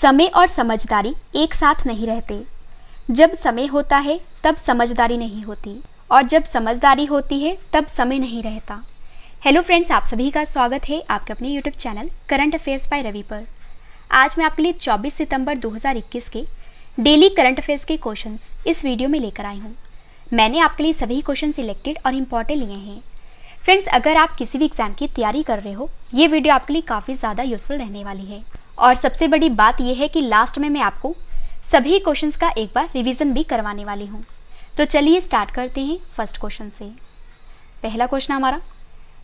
समय और समझदारी एक साथ नहीं रहते। जब समय होता है तब समझदारी नहीं होती और जब समझदारी होती है तब समय नहीं रहता। हेलो फ्रेंड्स, आप सभी का स्वागत है आपके अपने YouTube channel current affairs by Ravi पर। आज मैं आपके लिए 24 सितंबर 2021 के डेली करंट अफेयर्स के क्वेश्चंस इस वीडियो में लेकर आई हूँ। मैंने आपके लिए सभी क्वेश्चन सिलेक्टेड और इम्पोर्टेंट लिए हैं। फ्रेंड्स, अगर आप किसी भी एग्जाम की तैयारी कर रहे हो, ये वीडियो आपके लिए काफ़ी ज़्यादा यूजफुल रहने वाली है। और सबसे बड़ी बात यह है कि लास्ट में मैं आपको सभी क्वेश्चंस का एक बार रिवीजन भी करवाने वाली हूँ। तो चलिए स्टार्ट करते हैं फर्स्ट क्वेश्चन से। पहला क्वेश्चन हमारा,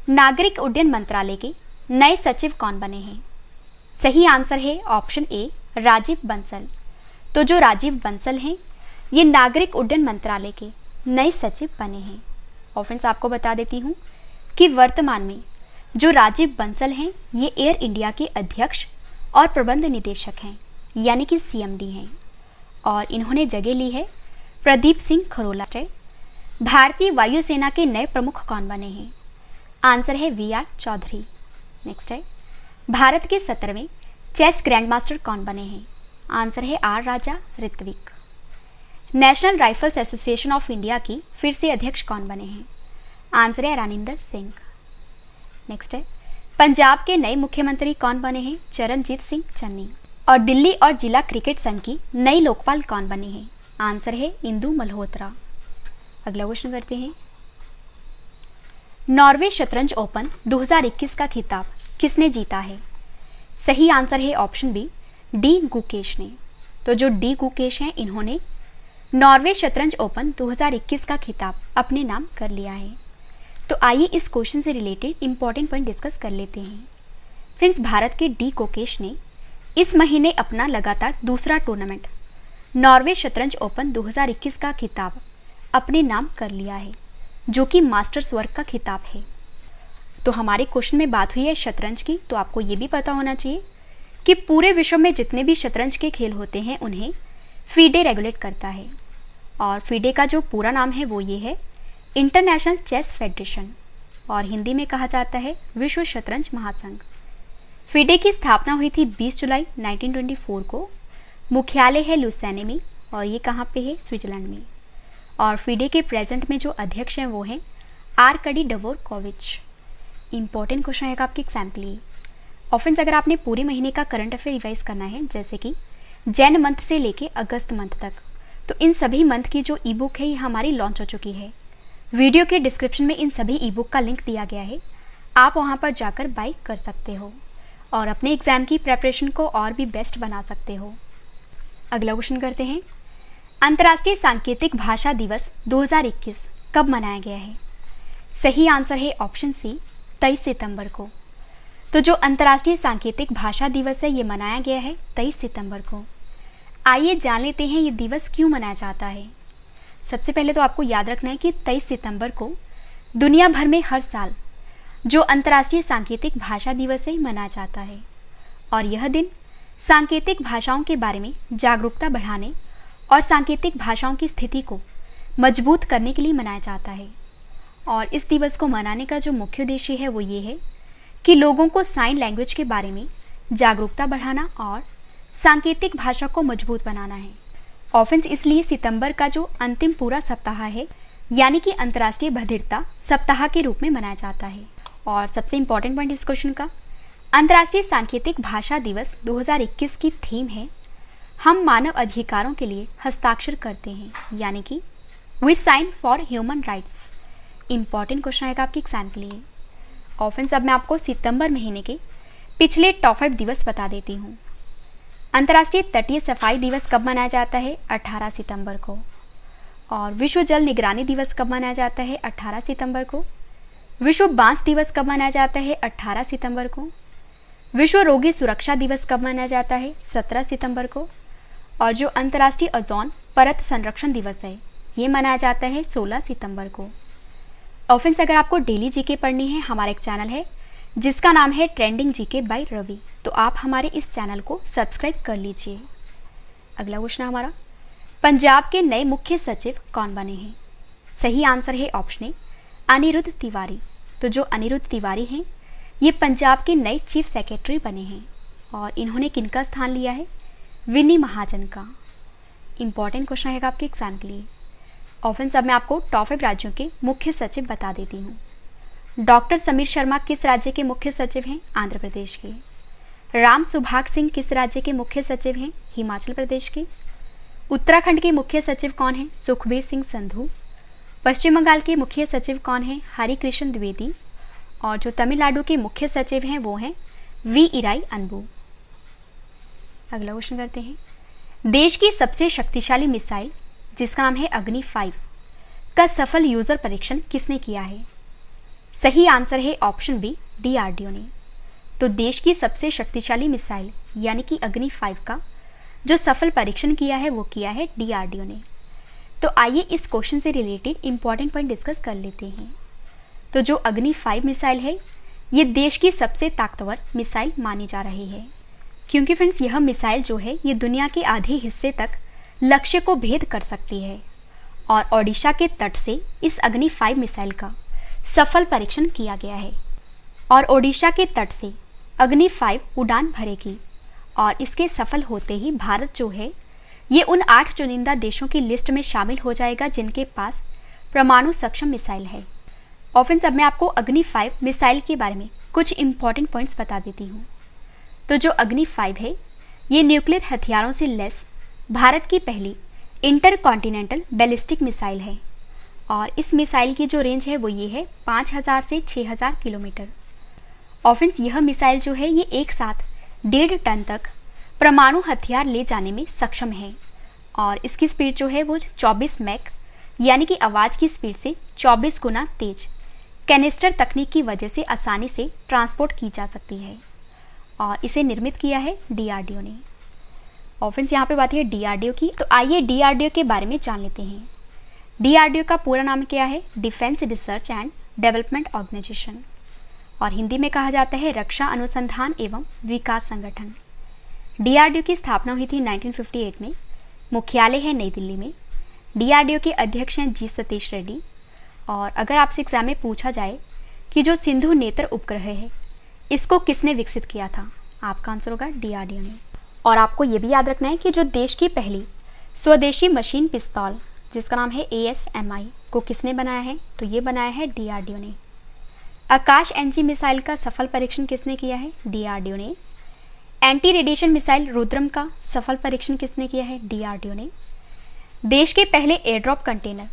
नागरिक उड्डयन मंत्रालय के नए सचिव कौन बने हैं? सही आंसर है ऑप्शन ए, राजीव बंसल। तो जो राजीव बंसल हैं ये नागरिक उड्डयन मंत्रालय के नए सचिव बने हैं। और फ्रेंड्स, आपको बता देती हूँ कि वर्तमान में जो राजीव बंसल हैं ये एयर इंडिया के अध्यक्ष और प्रबंध निदेशक हैं, यानी कि सीएमडी हैं। और इन्होंने जगह ली है प्रदीप सिंह खरोला से। भारतीय वायुसेना के नए प्रमुख कौन बने हैं? आंसर है वीआर चौधरी। नेक्स्ट है, भारत के 17वें चेस ग्रैंडमास्टर कौन बने हैं? आंसर है R Raja Rithvik. National Rifles Association of India की फिर से अध्यक्ष कौन बने हैं? आंसर है रानिंदर सिंह। नेक्स्ट है, पंजाब के नए मुख्यमंत्री कौन बने हैं? चरणजीत सिंह चन्नी। और दिल्ली और जिला क्रिकेट संघ की नई लोकपाल कौन बनी है? आंसर है इंदु मल्होत्रा। अगला क्वेश्चन करते हैं, नॉर्वे शतरंज ओपन 2021 का खिताब किसने जीता है? सही आंसर है ऑप्शन बी, डी गुकेश ने। तो जो डी गुकेश हैं इन्होंने नॉर्वे शतरंज ओपन 2021 का खिताब अपने नाम कर लिया है। तो आइए इस क्वेश्चन से रिलेटेड इंपॉर्टेंट पॉइंट डिस्कस कर लेते हैं। फ्रेंड्स, भारत के डी गुकेश ने इस महीने अपना लगातार दूसरा टूर्नामेंट नॉर्वे शतरंज ओपन 2021 का खिताब अपने नाम कर लिया है, जो कि मास्टर्स वर्ग का खिताब है। तो हमारे क्वेश्चन में बात हुई है शतरंज की, तो आपको ये भी पता होना चाहिए कि पूरे विश्व में जितने भी शतरंज के खेल होते हैं उन्हें फीडे रेगुलेट करता है। और फीडे का जो पूरा नाम है वो ये है, इंटरनेशनल चेस फेडरेशन, और हिंदी में कहा जाता है विश्व शतरंज महासंघ। फीडे की स्थापना हुई थी 20 जुलाई 1924 को। मुख्यालय है लुसेने में और ये कहाँ पे है? स्विट्जरलैंड में। और फीडे के प्रेजेंट में जो अध्यक्ष हैं वो हैं आर्कडी डवोरकोविच। इंपॉर्टेंट क्वेश्चन है आपके एग्जाम के लिए। और फ्रेंड्स, अगर आपने पूरे महीने का करंट अफेयर रिवाइज करना है, जैसे कि जैन मंथ से लेके अगस्त मंथ तक, तो इन सभी मंथ की जो ई बुक है ये हमारी लॉन्च हो चुकी है। वीडियो के डिस्क्रिप्शन में इन सभी ई बुक का लिंक दिया गया है, आप वहाँ पर जाकर बाय कर सकते हो और अपने एग्जाम की प्रेपरेशन को और भी बेस्ट बना सकते हो। अगला क्वेश्चन करते हैं, अंतर्राष्ट्रीय सांकेतिक भाषा दिवस 2021 कब मनाया गया है? सही आंसर है ऑप्शन सी, 23 सितंबर को। तो जो अंतर्राष्ट्रीय सांकेतिक भाषा दिवस है ये मनाया गया है 23 सितंबर को। आइए जान लेते हैं ये दिवस क्यों मनाया जाता है। सबसे पहले तो आपको याद रखना है कि 23 सितंबर को दुनिया भर में हर साल जो अंतर्राष्ट्रीय सांकेतिक भाषा दिवस है मनाया जाता है। और यह दिन सांकेतिक भाषाओं के बारे में जागरूकता बढ़ाने और सांकेतिक भाषाओं की स्थिति को मजबूत करने के लिए मनाया जाता है। और इस दिवस को मनाने का जो मुख्य उद्देश्य है वो ये है कि लोगों को साइन लैंग्वेज के बारे में जागरूकता बढ़ाना और सांकेतिक भाषा को मजबूत बनाना है। और फ्रेंड्स, इसलिए सितंबर का जो अंतिम पूरा सप्ताह है यानी कि अंतर्राष्ट्रीय बधिरता सप्ताह के रूप में मनाया जाता है। और सबसे इंपॉर्टेंट पॉइंट इस क्वेश्चन का, अंतर्राष्ट्रीय सांकेतिक भाषा दिवस 2021 की थीम है, हम मानव अधिकारों के लिए हस्ताक्षर करते हैं, यानी कि we sign for human rights. Important question आएगा आपके एग्जाम के लिए। और फ्रेंड्स, अब मैं आपको सितंबर महीने के पिछले टॉप 5 दिवस बता देती हूँ। अंतर्राष्ट्रीय तटीय सफाई दिवस कब मनाया जाता है? 18 सितंबर को। और विश्व जल निगरानी दिवस कब मनाया जाता है? 18 सितंबर को। विश्व बांस दिवस कब मनाया जाता है? 18 सितंबर को। विश्व रोगी सुरक्षा दिवस कब मनाया जाता है? 17 सितंबर को। और जो अंतर्राष्ट्रीय ओजोन परत संरक्षण दिवस है ये मनाया जाता है 16 सितंबर को। और फ्रेंड्स, अगर आपको डेली जीके पढ़नी है, हमारा एक चैनल है जिसका नाम है ट्रेंडिंग जीके बाय रवि, तो आप हमारे इस चैनल को सब्सक्राइब कर लीजिए। अगला क्वेश्चन है हमारा, पंजाब के नए मुख्य सचिव कौन बने हैं? सही आंसर है ऑप्शन ए, अनिरुद्ध तिवारी। तो जो अनिरुद्ध तिवारी हैं ये पंजाब के नए चीफ सेक्रेटरी बने हैं और इन्होंने किनका स्थान लिया है? विनी महाजन का। इंपॉर्टेंट क्वेश्चन रहेगा आपके एग्जाम के लिए। ऑप्शन अब मैं आपको टॉप 5 राज्यों के मुख्य सचिव बता देती हूँ। डॉक्टर समीर शर्मा किस राज्य के मुख्य सचिव हैं? आंध्र प्रदेश के। राम सुभाग सिंह किस राज्य के मुख्य सचिव हैं? हिमाचल प्रदेश के। उत्तराखंड के मुख्य सचिव कौन है? सुखबीर सिंह संधू। पश्चिम बंगाल के मुख्य सचिव कौन है? हरिकृष्ण द्विवेदी। और जो तमिलनाडु के मुख्य सचिव हैं वो हैं वी इराई अनबू। अगला क्वेश्चन करते हैं। देश की सबसे शक्तिशाली मिसाइल जिसका नाम है अग्नि 5 का सफल यूजर परीक्षण किसने किया है? सही आंसर है ऑप्शन बी, डीआरडीओ ने। तो देश की सबसे शक्तिशाली मिसाइल यानी कि अग्नि 5 का जो सफल परीक्षण किया है वो किया है डीआरडीओ ने। तो आइए इस क्वेश्चन से रिलेटेड इंपॉर्टेंट पॉइंट डिस्कस कर लेते हैं। तो जो अग्नि 5 मिसाइल है ये देश की सबसे ताकतवर मिसाइल मानी जा रही है, क्योंकि फ्रेंड्स यह मिसाइल जो है ये दुनिया के आधे हिस्से तक लक्ष्य को भेद कर सकती है। और ओडिशा के तट से इस अग्नि 5 मिसाइल का सफल परीक्षण किया गया है और ओडिशा के तट से अग्नि 5 उड़ान भरेगी। और इसके सफल होते ही भारत जो है ये उन 8 चुनिंदा देशों की लिस्ट में शामिल हो जाएगा जिनके पास परमाणु सक्षम मिसाइल है। और फ्रेंड्स अब मैं आपको अग्नि 5 मिसाइल के बारे में कुछ इंपॉर्टेंट पॉइंट्स बता देती हूँ। तो जो अग्नि 5 है ये न्यूक्लियर हथियारों से लैस भारत की पहली इंटरकॉन्टिनेंटल बैलिस्टिक मिसाइल है। और इस मिसाइल की जो रेंज है वो ये है 5000 से 6000 किलोमीटर। और फ्रेंड्स यह मिसाइल जो है ये एक साथ 1.5 टन तक परमाणु हथियार ले जाने में सक्षम है। और इसकी स्पीड जो है वो 24 मैक यानी कि आवाज़ की स्पीड से 24 गुना तेज कैनिस्टर तकनीक की वजह से आसानी से ट्रांसपोर्ट की जा सकती है। और इसे निर्मित किया है डीआरडीओ ने। और फ्रेंड्स यहाँ पे बात है डीआरडीओ की, तो आइए डीआरडीओ के बारे में जान लेते हैं। डीआरडीओ का पूरा नाम क्या है? Defence Research and Development Organisation. और हिंदी में कहा जाता है रक्षा अनुसंधान एवं विकास संगठन। डीआरडीओ की स्थापना हुई थी 1958 में। मुख्यालय है नई दिल्ली में। डीआरडीओ के अध्यक्ष हैं जी सतीश रेड्डी। और अगर आपसे एग्जाम में पूछा जाए कि जो सिंधु नेत्र उपग्रह है इसको किसने विकसित किया था, आपका आंसर होगा डीआरडीओ ने। और आपको ये भी याद रखना है कि जो देश की पहली स्वदेशी मशीन पिस्तौल जिसका नाम है ASMI को किसने बनाया है? तो ये बनाया है डीआरडीओ ने। आकाश NG मिसाइल का सफल परीक्षण किसने किया है? डीआरडीओ ने। एंटी रेडिएशन मिसाइल रुद्रम का सफल परीक्षण किसने किया है? डीआरडीओ ने। देश के पहले एयरड्रॉप कंटेनर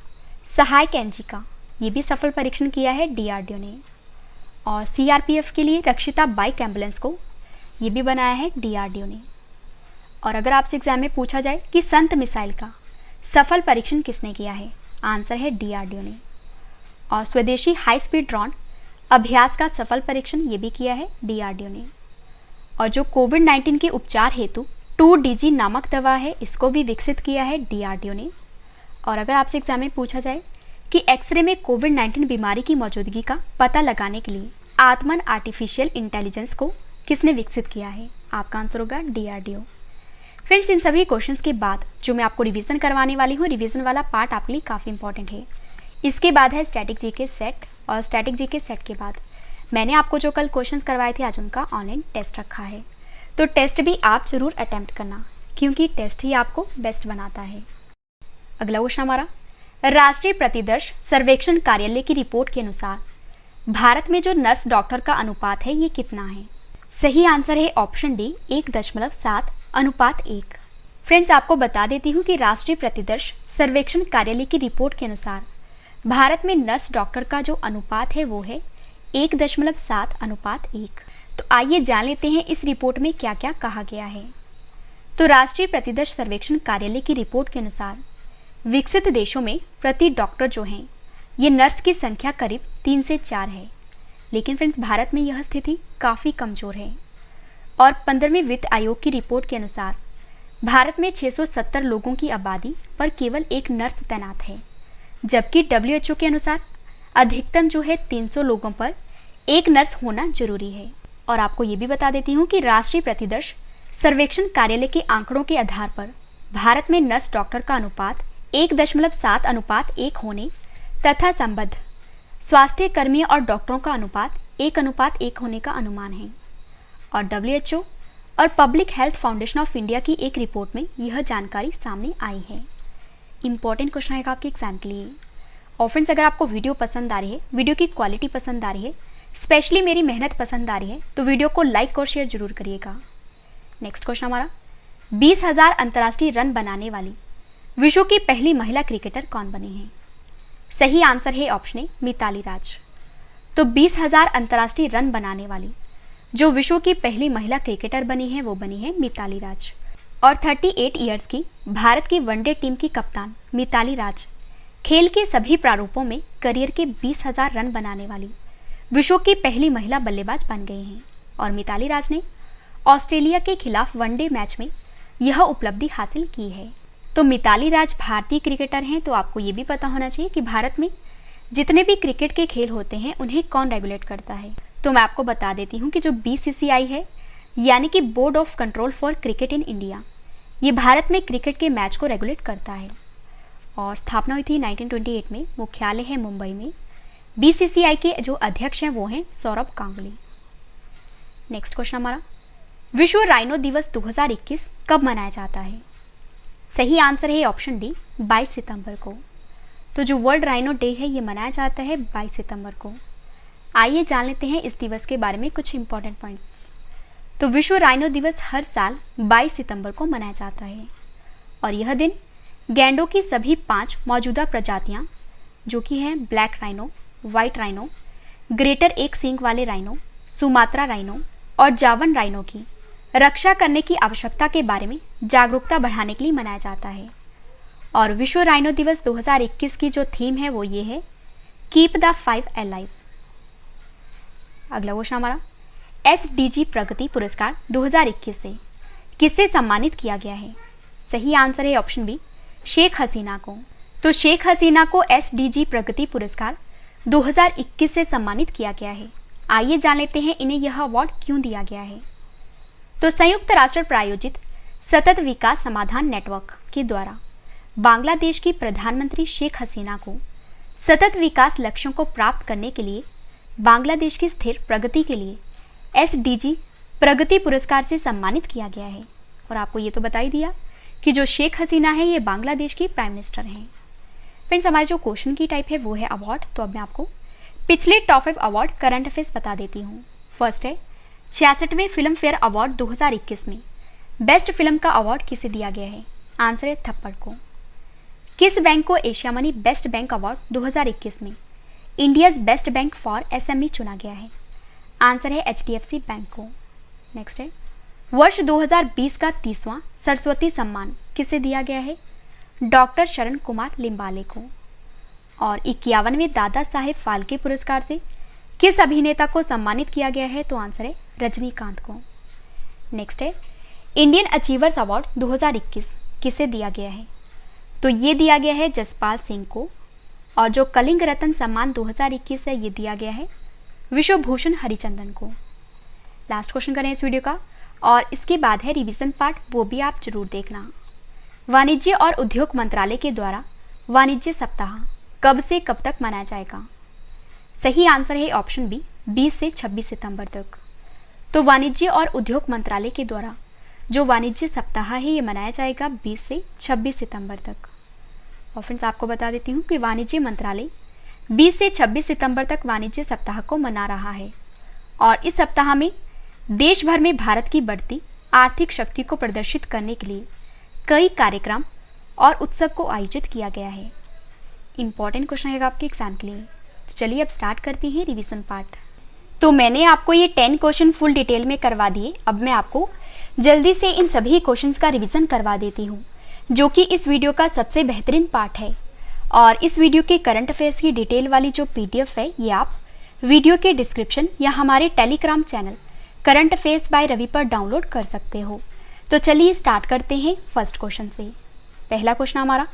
सहायक NG का ये भी सफल परीक्षण किया है डीआरडीओ ने। और CRPF के लिए रक्षिता बाइक एम्बुलेंस को ये भी बनाया है डीआरडीओ ने। और अगर आपसे एग्जाम में पूछा जाए कि संत मिसाइल का सफल परीक्षण किसने किया है, आंसर है डीआरडीओ ने। और स्वदेशी हाई स्पीड ड्रोन अभ्यास का सफल परीक्षण ये भी किया है डीआरडीओ ने। और जो कोविड-19 के उपचार हेतु 2DG नामक दवा है इसको भी विकसित किया है डीआरडीओ ने। और अगर आपसे एग्जाम में पूछा जाए कि एक्सरे में कोविड-19 बीमारी की मौजूदगी का पता लगाने के लिए आत्मन आर्टिफिशियल इंटेलिजेंस को किसने विकसित किया है, आपका आंसर होगा डीआरडीओ। फ्रेंड्स इन सभी क्वेश्चंस के बाद जो मैं आपको रिवीजन करवाने वाली हूँ, रिवीजन वाला पार्ट आपके लिए काफ़ी इंपॉर्टेंट है। इसके बाद है स्टैटिक जीके सेट, और स्टैटिक जीके सेट के बाद मैंने आपको जो कल क्वेश्चंस करवाए थे आज उनका ऑनलाइन टेस्ट रखा है। तो टेस्ट भी आप जरूर अटेम्प्ट करना क्योंकि टेस्ट ही आपको बेस्ट बनाता है। अगला क्वेश्चन हमारा, राष्ट्रीय प्रतिदर्श सर्वेक्षण कार्यालय की रिपोर्ट के अनुसार भारत में जो नर्स डॉक्टर का अनुपात है ये कितना है? सही आंसर है ऑप्शन डी 1.7:1। फ्रेंड्स आपको बता देती हूँ कि राष्ट्रीय प्रतिदर्श सर्वेक्षण कार्यालय की रिपोर्ट के अनुसार भारत में नर्स डॉक्टर का जो अनुपात है वो है 1.7:1। तो आइए जान लेते हैं इस रिपोर्ट में क्या क्या कहा गया है। तो राष्ट्रीय प्रतिदर्श सर्वेक्षण कार्यालय की रिपोर्ट के अनुसार विकसित देशों में प्रति डॉक्टर जो हैं ये नर्स की संख्या करीब 3 से 4 है। लेकिन फ्रेंड्स भारत में यह स्थिति काफ़ी कमज़ोर है। और 15वें वित्त आयोग की रिपोर्ट के अनुसार भारत में 670 लोगों की आबादी पर केवल एक नर्स तैनात है, जबकि WHO के अनुसार अधिकतम जो है 300 लोगों पर एक नर्स होना जरूरी है। और आपको ये भी बता देती हूँ कि राष्ट्रीय प्रतिदर्श सर्वेक्षण कार्यालय के आंकड़ों के आधार पर भारत में नर्स डॉक्टर का अनुपात 1.7:1 होने तथा संबद्ध स्वास्थ्य कर्मियों और डॉक्टरों का अनुपात 1:1 होने का अनुमान है। और WHO और public health foundation of India की एक रिपोर्ट में यह जानकारी सामने आई है। इंपॉर्टेंट क्वेश्चन आएगा आपके एग्जाम के लिए। और फ्रेंड्स, अगर आपको वीडियो पसंद आ रही है, वीडियो की क्वालिटी पसंद आ रही है, स्पेशली मेरी मेहनत पसंद आ रही है, तो वीडियो को लाइक और शेयर जरूर करिएगा। नेक्स्ट क्वेश्चन हमारा, 20,000 अंतर्राष्ट्रीय रन बनाने वाली विश्व की पहली महिला क्रिकेटर कौन बनी है? सही आंसर है ऑप्शन ए मिताली राज। तो 20,000 अंतर्राष्ट्रीय रन बनाने वाली जो विश्व की पहली महिला क्रिकेटर बनी है वो बनी है मिताली राज। और 38 ईयर्स की भारत की वनडे टीम की कप्तान मिताली राज खेल के सभी प्रारूपों में करियर के 20,000 रन बनाने वाली विश्व की पहली महिला बल्लेबाज बन गई हैं। और मिताली राज ने ऑस्ट्रेलिया के खिलाफ वनडे मैच में यह उपलब्धि हासिल की है। तो मिताली राज भारतीय क्रिकेटर हैं, तो आपको ये भी पता होना चाहिए कि भारत में जितने भी क्रिकेट के खेल होते हैं उन्हें कौन रेगुलेट करता है। तो मैं आपको बता देती हूँ कि जो BCCI है, यानी कि board of control for cricket in India, ये भारत में क्रिकेट के मैच को रेगुलेट करता है। और स्थापना हुई थी 1928 में, मुख्यालय है मुंबई में। BCCI के जो अध्यक्ष हैं वो हैं सौरभ गांगुली। नेक्स्ट क्वेश्चन हमारा, विश्व राइनो दिवस 2021 कब मनाया जाता है? सही आंसर है ऑप्शन डी 22 सितंबर को। तो जो वर्ल्ड राइनो डे है ये मनाया जाता है 22 सितंबर को। आइए जान लेते हैं इस दिवस के बारे में कुछ इंपॉर्टेंट पॉइंट्स। तो विश्व राइनो दिवस हर साल 22 सितंबर को मनाया जाता है और यह दिन गैंडों की सभी 5 मौजूदा प्रजातियां जो कि हैं black rhino, white rhino, greater एक सींग वाले राइनो, सुमात्रा राइनो और जावन राइनो की रक्षा करने की आवश्यकता के बारे में जागरूकता बढ़ाने के लिए मनाया जाता है। और विश्व राइनो दिवस 2021 की जो थीम है वो ये है, कीप द 5 अलाइव। अगला क्वेश्चन हमारा, SDG प्रगति पुरस्कार 2021 से किससे सम्मानित किया गया है? सही आंसर है ऑप्शन बी शेख हसीना को। तो शेख हसीना को SDG प्रगति पुरस्कार 2021 से सम्मानित किया गया है। आइए जान लेते हैं इन्हें यह अवार्ड क्यों दिया गया है। तो संयुक्त राष्ट्र प्रायोजित सतत विकास समाधान नेटवर्क के द्वारा बांग्लादेश की प्रधानमंत्री शेख हसीना को सतत विकास लक्ष्यों को प्राप्त करने के लिए बांग्लादेश की स्थिर प्रगति के लिए SDG प्रगति पुरस्कार से सम्मानित किया गया है। और आपको ये तो बता ही दिया कि जो शेख हसीना है ये बांग्लादेश की प्राइम मिनिस्टर हैं। फ्रेंड्स, हमारे जो क्वेश्चन की टाइप है वो है अवार्ड। तो अब मैं आपको पिछले टॉप 5 अवार्ड करंट अफेयर्स बता देती हूँ। फर्स्ट है 66वें फिल्म फेयर अवार्ड 2021 में बेस्ट फिल्म का अवार्ड किसे दिया गया है? आंसर है थप्पड़ को। किस बैंक को Asia money best bank award 2021 में India's best bank for SME चुना गया है? आंसर है HDFC बैंक को। नेक्स्ट है वर्ष 2020 का 30वां सरस्वती सम्मान किसे दिया गया है? डॉक्टर शरण कुमार लिम्बाले को। और 51वें दादा साहेब फाल्के पुरस्कार से किस अभिनेता को सम्मानित किया गया है? तो आंसर है रजनीकांत को। नेक्स्ट है इंडियन अचीवर्स अवार्ड 2021 किसे दिया गया है? तो ये दिया गया है जसपाल सिंह को। और जो कलिंग रत्न सम्मान 2021 है ये दिया गया है विश्वभूषण हरिचंदन को। लास्ट क्वेश्चन करें इस वीडियो का और इसके बाद है रिवीजन पार्ट, वो भी आप जरूर देखना। वाणिज्य और उद्योग मंत्रालय के द्वारा वाणिज्य सप्ताह कब से कब तक मनाया जाएगा? सही आंसर है ऑप्शन बी 20 से 26 सितंबर तक। तो वाणिज्य और उद्योग मंत्रालय के द्वारा जो वाणिज्य सप्ताह है ये मनाया जाएगा 20 से 26 सितंबर तक। और फ्रेंड्स, आपको बता देती हूँ कि वाणिज्य मंत्रालय 20 से 26 सितंबर तक वाणिज्य सप्ताह को मना रहा है और इस सप्ताह में देश भर में भारत की बढ़ती आर्थिक शक्ति को प्रदर्शित करने के लिए कई कार्यक्रम और उत्सव को आयोजित किया गया है। इंपॉर्टेंट क्वेश्चन है आपके एग्जाम के लिए। तो चलिए अब स्टार्ट करते हैं रिवीजन पार्ट। तो मैंने आपको ये 10 क्वेश्चन फुल डिटेल में करवा दिए। अब मैं आपको जल्दी से इन सभी क्वेश्चंस का रिवीजन करवा देती हूँ, जो कि इस वीडियो का सबसे बेहतरीन पार्ट है। और इस वीडियो के करंट अफेयर्स की डिटेल वाली जो PDF है ये आप वीडियो के डिस्क्रिप्शन या हमारे Telegram channel current affairs by Ravi पर डाउनलोड कर सकते हो। तो चलिए स्टार्ट करते हैं फर्स्ट क्वेश्चन से। पहला क्वेश्चन हमारा,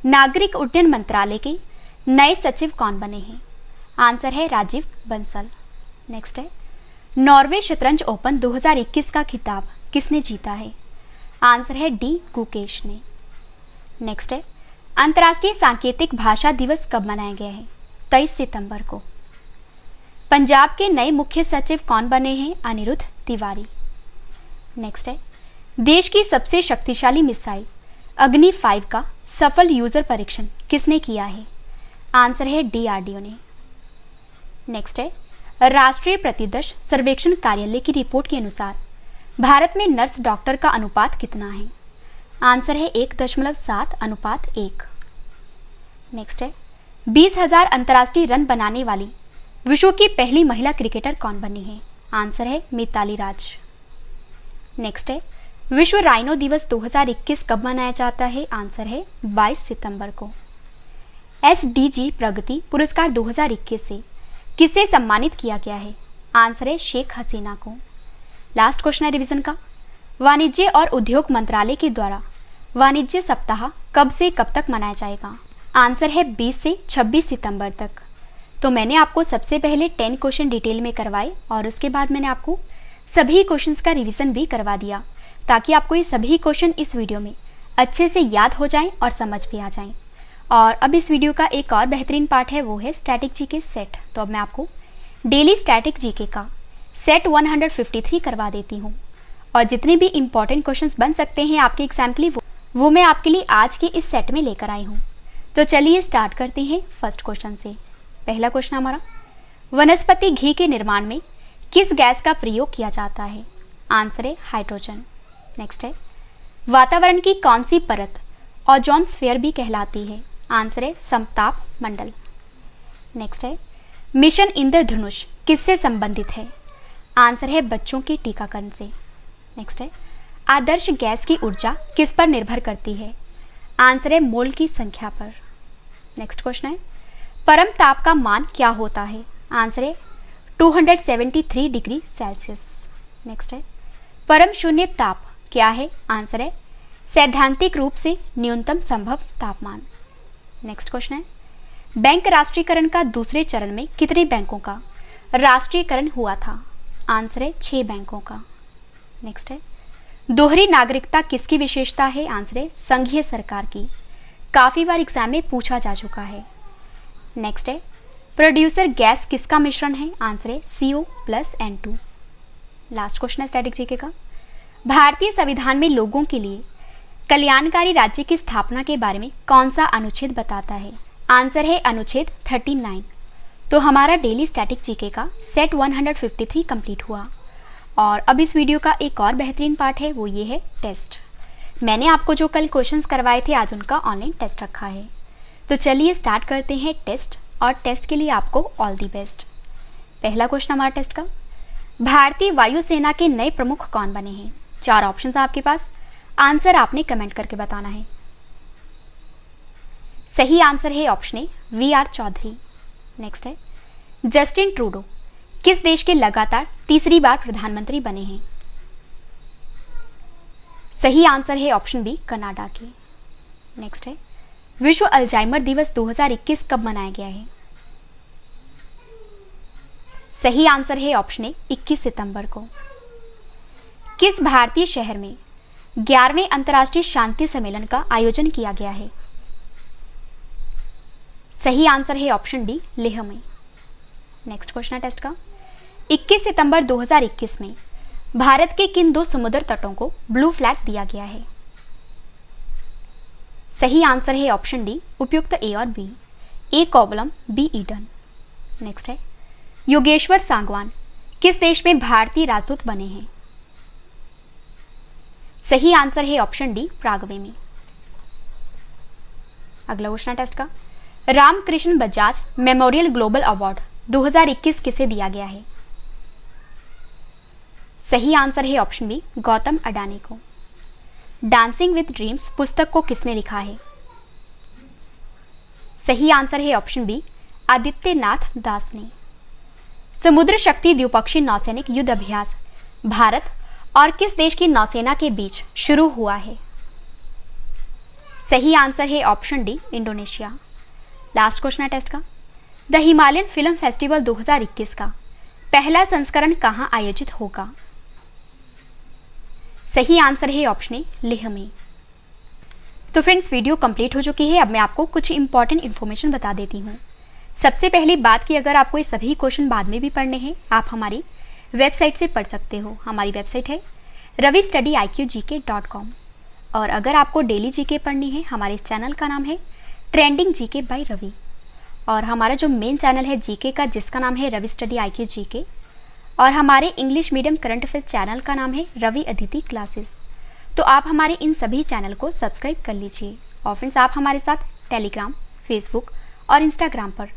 नागरिक उड्डयन मंत्रालय के नए सचिव कौन बने हैं? आंसर है राजीव बंसल। नेक्स्ट है नॉर्वे शतरंज ओपन 2021 का खिताब किसने जीता है? आंसर है डी गुकेश ने। नेक्स्ट है अंतर्राष्ट्रीय सांकेतिक भाषा दिवस कब मनाया गया है? 23 सितंबर को। पंजाब के नए मुख्य सचिव कौन बने हैं? अनिरुद्ध तिवारी। नेक्स्ट है, देश की सबसे शक्तिशाली मिसाइल अग्नि 5 का सफल यूजर परीक्षण किसने किया है? आंसर है DRDO ने। नेक्स्ट है, राष्ट्रीय प्रतिदर्श सर्वेक्षण कार्यालय की रिपोर्ट के अनुसार भारत में नर्स डॉक्टर का अनुपात कितना है? आंसर है 1.7:1। नेक्स्ट है, 20,000 अंतर्राष्ट्रीय रन बनाने वाली विश्व की पहली महिला क्रिकेटर कौन बनी है? आंसर है मिताली राज। नेक्स्ट है, विश्व राइनो दिवस 2021 कब मनाया जाता है? आंसर है 22 सितंबर को। SDG प्रगति पुरस्कार 2021 से किसे सम्मानित किया गया है? आंसर है शेख हसीना को। लास्ट क्वेश्चन है रिवीजन का, वाणिज्य और उद्योग मंत्रालय के द्वारा वाणिज्य सप्ताह कब से कब तक मनाया जाएगा? आंसर है 20 से 26 सितंबर तक। तो मैंने आपको सबसे पहले 10 क्वेश्चन डिटेल में करवाए और उसके बाद मैंने आपको सभी क्वेश्चंस का रिवीजन भी करवा दिया, ताकि आपको ये सभी क्वेश्चन इस वीडियो में अच्छे से याद हो जाएं और समझ भी आ जाएं। और अब इस वीडियो का एक और बेहतरीन पार्ट है, वो है स्टैटिक जीके सेट। तो अब मैं आपको डेली स्टैटिक जीके का सेट 153 करवा देती हूँ और जितने भी इंपॉर्टेंट क्वेश्चंस बन सकते हैं आपके एग्जाम के लिए वो मैं आपके लिए आज के इस सेट में लेकर आई हूँ। तो चलिए स्टार्ट करते हैं फर्स्ट क्वेश्चन से। पहला क्वेश्चन हमारा, वनस्पति घी के निर्माण में किस गैस का प्रयोग किया जाता है? आंसर है हाइड्रोजन। नेक्स्ट है, वातावरण की कौन सी परत ओजोन स्फीयर भी कहलाती है? आंसर है समताप मंडल। नेक्स्ट है, मिशन इंद्रधनुष किससे संबंधित है? आंसर है बच्चों के टीकाकरण से। नेक्स्ट है, आदर्श गैस की ऊर्जा किस पर निर्भर करती है? आंसर है मोल की संख्या पर। नेक्स्ट क्वेश्चन है, परम ताप का मान क्या होता है? आंसर है 273 डिग्री सेल्सियस। नेक्स्ट है, परम शून्य ताप क्या है? आंसर है सैद्धांतिक रूप से न्यूनतम संभव तापमान। नेक्स्ट क्वेश्चन है, बैंक राष्ट्रीयकरण का दूसरे चरण में कितने बैंकों का राष्ट्रीयकरण हुआ था? आंसर है 6 बैंकों का। नेक्स्ट है, दोहरी नागरिकता किसकी विशेषता है? आंसर है संघीय सरकार की। काफी बार एग्जाम में पूछा जा चुका है। नेक्स्ट है, प्रोड्यूसर गैस किसका मिश्रण है? आंसर है CO+N2। लास्ट क्वेश्चन है स्टैटिक जीके का, भारतीय संविधान में लोगों के लिए कल्याणकारी राज्य की स्थापना के बारे में कौन सा अनुच्छेद बताता है? आंसर है अनुच्छेद 39। तो हमारा डेली स्टैटिक जीके का सेट 153 कंप्लीट हुआ और अब इस वीडियो का एक और बेहतरीन पार्ट है, वो ये है टेस्ट। मैंने आपको जो कल क्वेश्चंस करवाए थे आज उनका ऑनलाइन टेस्ट रखा है। तो चलिए स्टार्ट करते हैं टेस्ट, और टेस्ट के लिए आपको ऑल दी बेस्ट। पहला क्वेश्चन हमारा टेस्ट का, भारतीय वायुसेना के नए प्रमुख कौन बने हैं? 4 ऑप्शंस आपके पास, आंसर आपने कमेंट करके बताना है। सही आंसर है option A VR Chaudhary. Next है, जस्टिन ट्रूडो किस देश के लगातार तीसरी बार प्रधानमंत्री बने हैं? सही आंसर है ऑप्शन बी कनाडा के। नेक्स्ट है, विश्व अल्जाइमर दिवस 2021 कब मनाया गया है? सही आंसर है ऑप्शन ए 21 सितंबर को। किस भारतीय शहर में 11वें अंतर्राष्ट्रीय शांति सम्मेलन का आयोजन किया गया है? सही आंसर है ऑप्शन डी लेह में। नेक्स्ट क्वेश्चन है टेस्ट का, 21 सितंबर 2021 में भारत के किन 2 समुद्र तटों को ब्लू फ्लैग दिया गया है? सही आंसर है ऑप्शन डी उपयुक्त ए और बी, ए कोवलम बी ईडन। नेक्स्ट है, योगेश्वर सांगवान किस देश में भारतीय राजदूत बने हैं? सही आंसर है ऑप्शन डी प्रागवे में। अगला क्वेश्चन टेस्ट का, Ramkrishna Bajaj Memorial Global Award 2021 किसे दिया गया है? सही आंसर है ऑप्शन बी गौतम अडानी को। डांसिंग विद ड्रीम्स पुस्तक को किसने लिखा है? सही आंसर है ऑप्शन बी आदित्यनाथ दास ने। समुद्र शक्ति द्विपक्षीय नौसैनिक युद्ध अभ्यास भारत और किस देश की नौसेना के बीच शुरू हुआ है? सही आंसर है option D Indonesia. Last question है टेस्ट का, द हिमालयन फिल्म फेस्टिवल 2021 का पहला संस्करण कहां आयोजित होगा? सही आंसर है ऑप्शन ए लेह में। तो फ्रेंड्स वीडियो कंप्लीट हो चुकी है। अब मैं आपको कुछ इंपॉर्टेंट इन्फॉर्मेशन बता देती हूँ। सबसे पहली बात की, अगर आपको ये सभी क्वेश्चन बाद में भी पढ़ने हैं आप हमारी वेबसाइट से पढ़ सकते हो। हमारी वेबसाइट है ravistudyIQGK.com। और अगर आपको डेली जीके पढ़नी है, हमारे इस चैनल का नाम है ट्रेंडिंग जीके बाय रवि। और हमारा जो मेन चैनल है जीके का, जिसका नाम है रवि स्टडी IQ जीके, और हमारे English medium current affairs channel का नाम है रवि अदिति क्लासेस। तो आप हमारे इन सभी चैनल को सब्सक्राइब कर लीजिए। और फ्रेंड्स, आप हमारे साथ टेलीग्राम, फेसबुक और इंस्टाग्राम पर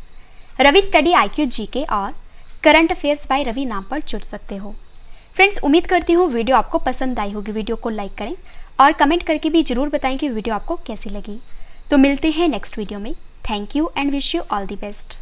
रवि स्टडी IQ जीके और करंट अफेयर्स बाय रवि नाम पर जुड़ सकते हो। फ्रेंड्स, उम्मीद करती हूँ वीडियो आपको पसंद आई होगी। वीडियो को लाइक करें और कमेंट करके भी जरूर बताएं कि वीडियो आपको कैसी लगी। तो मिलते हैं नेक्स्ट वीडियो में। Thank you and wish you all the best.